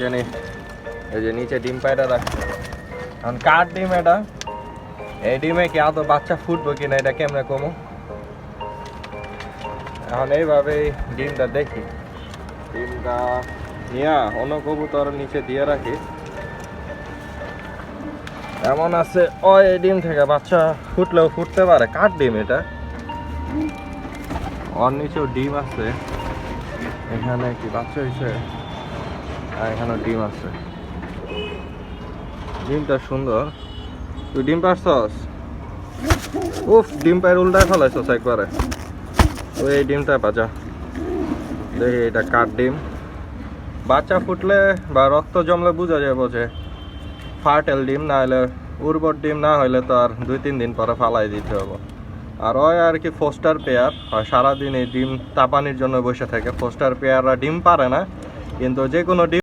জানি এই যে নিচে ডিম পায়রা রাখছে। এখন কার ডিম এটা? এই ডিমে কি আদৌ বাচ্চা ফুটবো কিনা এটা কেমনে কমু? এখন এইভাবেই ডিমটা দেখি, ডিমটা নিয়া অন্য কবুতর নিচে দিয়ে রাখি। এমন আছে এই ডিম থেকে বাচ্চা ফুটলেও ফুটতে পারে। কার ডিম এটা? ওর নিচেও ডিম আছে। এখানে কি বাচ্চা হয়েছে? আর এখানেও ডিম আছে। ডিমটা সুন্দর। তুই ডিম পারছস? উফ, ডিম পায়ের উল্টায় ফেলাইছস একবারে। ওই এই ডিমটা বাজা দেখি, এটা কার ডিম। বাচ্চা ফুটলে বা রক্ত জমলে বোঝা যাবো যে ফার্টেল ডিম, না হলে উর্বর ডিম না হলে তো আর 2-3 দিন পরে ফালাই দিতে হবে। আর ওই আর কি ফোস্টার পেয়ার হয়, সারাদিন এই ডিম তাপানির জন্য বসে থাকে। ফোস্টার পেয়াররা ডিম পারে না, কিন্তু যে কোনো ডিম